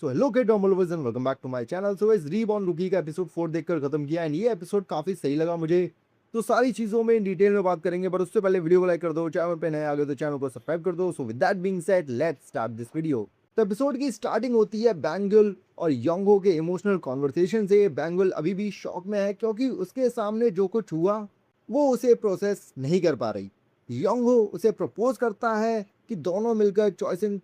So hello kid drama lovers and welcome back to my channel. So इस reborn रुकी का episode 4 देखकर खत्म किया एंड ये एपिसोड काफी सही लगा मुझे। तो सारी चीजों में डिटेल में बात करेंगे, पर उससे पहले वीडियो को लाइक कर दो, चैनल पे नए आ गए तो चैनल को सब्सक्राइब कर दो। So with that being said let's start this video. तो एपिसोड की स्टार्टिंग होती है बैंगल और योंगहो के इमोशनल कॉन्वर्सेशन से। बैंगल अभी भी शॉक में है क्योंकि उसके सामने जो कुछ हुआ वो उसे प्रोसेस नहीं कर पा रही। योंगहो उसे प्रपोज करता है कि दोनों मिलकर चॉइसन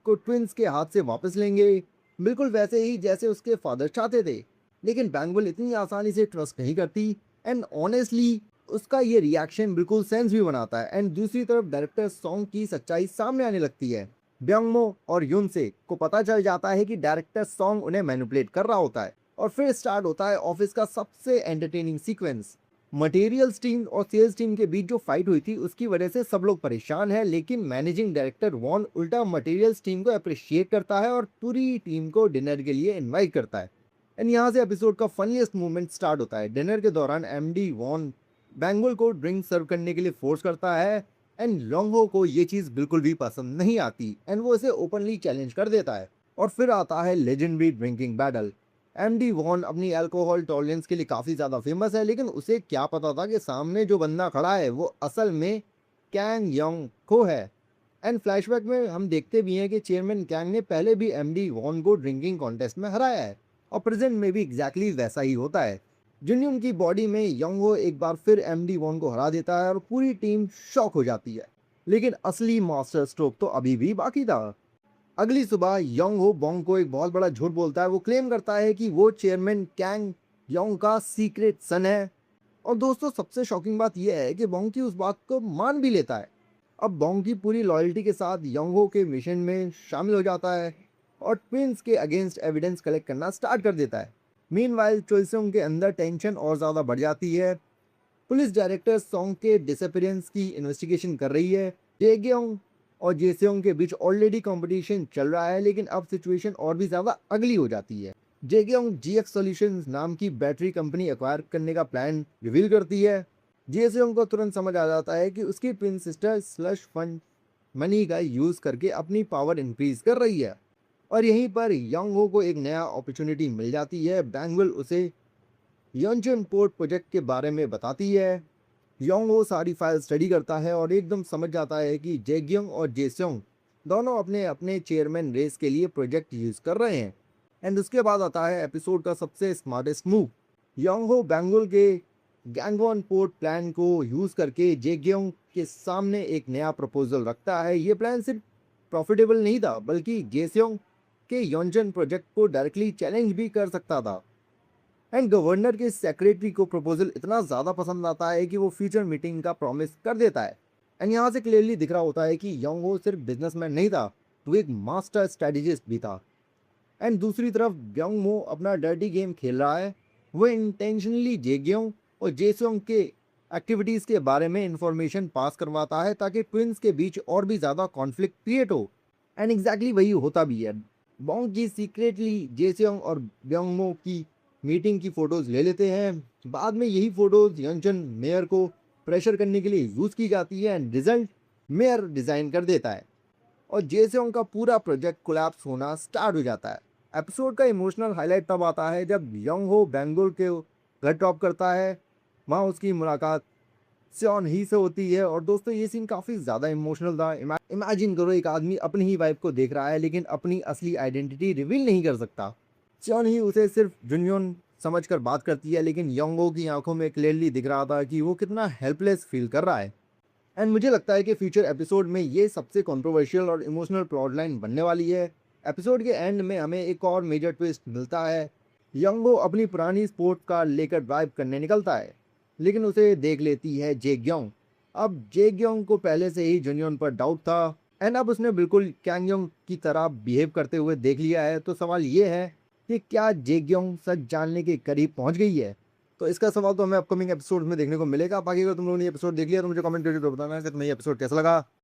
को ट्विंस के हाथ से वापस लेंगे, बिल्कुल वैसे ही जैसे उसके फादर चाहते थे। लेकिन बैंगबुल इतनी आसानी से ट्रस्ट नहीं करती एंड ऑनेस्टली उसका ये रिएक्शन बिल्कुल सेंस भी बनाता है। एंड दूसरी तरफ डायरेक्टर सॉन्ग की सच्चाई सामने आने लगती है। ब्यंगमो और युनसे को पता चल जाता है कि डायरेक्टर सॉन्ग उन्हें मैनिपुलेट कर रहा होता है और फिर स्टार्ट होता है ऑफिस का सबसे एंटरटेनिंग सीक्वेंस। मटेरियल्स टीम और सेल्स टीम के बीच जो फाइट हुई थी उसकी वजह से सब लोग परेशान हैं, लेकिन मैनेजिंग डायरेक्टर वॉन उल्टा मटेरियल्स टीम को अप्रिशिएट करता है और पूरी टीम को डिनर के लिए इनवाइट करता है। एंड यहाँ से एपिसोड का फनीएस्ट मोमेंट स्टार्ट होता है। डिनर के दौरान एमडी वॉन बैंगुल को ड्रिंक सर्व करने के लिए फोर्स करता है एंड लोंगहो को ये चीज़ बिल्कुल भी पसंद नहीं आती एंड वो इसे ओपनली चैलेंज कर देता है। और फिर आता है legendary drinking battle. MD won अपनी अल्कोहल टॉलरेंस के लिए काफ़ी ज़्यादा फेमस है, लेकिन उसे क्या पता था कि सामने जो बंदा खड़ा है वो असल में कैंग योंग को है। एंड फ्लैशबैक में हम देखते भी हैं कि चेयरमैन कैंग ने पहले भी एमडी वॉन को ड्रिंकिंग कॉन्टेस्ट में हराया है और प्रेजेंट में भी एग्जैक्टली वैसा ही होता है। जुनियन की बॉडी में योंगहो एक बार फिर एमडी वॉन को हरा देता है और पूरी टीम शॉक हो जाती है, लेकिन असली मास्टर स्ट्रोक तो अभी भी बाकी था। अगली सुबह योंग हो बोंग को एक बहुत बड़ा झूठ बोलता है। वो क्लेम करता है कि वो चेयरमैन कैंग योंग का सीक्रेट सन है। और दोस्तों सबसे शॉकिंग बात यह है कि बोंग की उस बात को मान भी लेता है। अब बोंग की पूरी लॉयल्टी के साथ योंग हो के मिशन में शामिल हो जाता है और ट्विंस के अगेंस्ट एविडेंस कलेक्ट करना स्टार्ट कर देता है। मीनवाइल चोइसोंग के अंदर टेंशन और ज़्यादा बढ़ जाती है। पुलिस डायरेक्टर सॉन्ग के डिसअपीयरेंस की इन्वेस्टिगेशन कर रही है। जेग्योंग और जेसेओंग के बीच ऑलरेडी कंपटीशन चल रहा है, लेकिन अब सिचुएशन और भी ज़्यादा अगली हो जाती है। जेग्योंग जीएक्स सॉल्यूशंस नाम की बैटरी कंपनी एक्वायर करने का प्लान रिवील करती है। जेसेओंग को तुरंत समझ आ जाता है कि उसकी twin sister slush fund money का यूज़ करके अपनी पावर इंक्रीज कर रही है। और यहीं पर योंग हो को एक नया अपॉर्चुनिटी मिल जाती है। बैंगल उसे यंचन पोर्ट प्रोजेक्ट के बारे में बताती है। योंग वो सारी फाइल स्टडी करता है और एकदम समझ जाता है कि जेग्योंग और जेस्योंग दोनों अपने अपने चेयरमैन रेस के लिए प्रोजेक्ट यूज कर रहे हैं। एंड उसके बाद आता है एपिसोड का सबसे स्मार्टेस्ट मूव। योंग हो बैंगुल के गैंगवॉन पोर्ट प्लान को यूज करके जेग्योंग के सामने एक नया प्रपोजल रखता है। ये प्लान सिर्फ प्रॉफिटेबल नहीं था, बल्कि जेस्योंग के योंजन प्रोजेक्ट को डायरेक्टली चैलेंज भी कर सकता था। एंड गवर्नर के सेक्रेटरी को प्रपोजल इतना ज़्यादा पसंद आता है कि वो फ्यूचर मीटिंग का प्रॉमिस कर देता है। एंड यहाँ से क्लियरली दिख रहा होता है कि योंग हो सिर्फ बिजनेसमैन नहीं था, वो एक मास्टर स्ट्रेटेजिस्ट भी था। एंड दूसरी तरफ योंग मो अपना डर्टी गेम खेल रहा है। वो इंटेंशनली जेग्योंग और जेसोंग के एक्टिविटीज़ के बारे में इंफॉर्मेशन पास करवाता है ताकि ट्विंस के बीच और भी ज़्यादा कॉन्फ्लिक्ट क्रिएट हो। एंड एग्जैक्टली वही होता भी है। बोंग जी सीक्रेटली जेसोंग और ब्योंगमो की मीटिंग की फ़ोटोज़ ले लेते हैं। बाद में यही फ़ोटोज़ यंचन मेयर को प्रेशर करने के लिए यूज़ की जाती है एंड रिजल्ट मेयर डिज़ाइन कर देता है और जेसोंग का पूरा प्रोजेक्ट कोलैप्स होना स्टार्ट हो जाता है। एपिसोड का इमोशनल हाईलाइट तब आता है जब यंग हो बेंगलुरु के घर टॉप करता है। वहाँ उसकी मुलाकात सियोन ही से होती है और दोस्तों ये सीन काफ़ी ज़्यादा इमोशनल था। इमेजिन करो एक आदमी अपनी ही वाइफ को देख रहा है लेकिन अपनी असली आइडेंटिटी रिवील नहीं कर सकता। सियोन ही उसे सिर्फ जुनियन समझकर बात करती है, लेकिन योंगो की आंखों में क्लियरली दिख रहा था कि वो कितना हेल्पलेस फील कर रहा है। एंड मुझे लगता है कि फ्यूचर एपिसोड में ये सबसे कंट्रोवर्शियल और इमोशनल प्लॉट लाइन बनने वाली है। एपिसोड के एंड में हमें एक और मेजर ट्विस्ट मिलता है। यंगो अपनी पुरानी स्पोर्ट्स कार लेकर ड्राइव करने निकलता है, लेकिन उसे देख लेती है जेग्योंग। अब जेग्योंग को पहले से ही जुनियन पर डाउट था एंड अब उसने बिल्कुल कैंगयोंग की तरह बिहेव करते हुए देख लिया है। तो सवाल ये है कि क्या जेग्योंग सच जानने के करीब पहुंच गई है। तो इसका सवाल तो हमें अपकमिंग एपिसोड में देखने को मिलेगा। बाकी अगर तुम लोगों ने एपिसोड देख लिया तो मुझे कमेंट करके तो बताना कि तुम्हें ये एपिसोड कैसा लगा।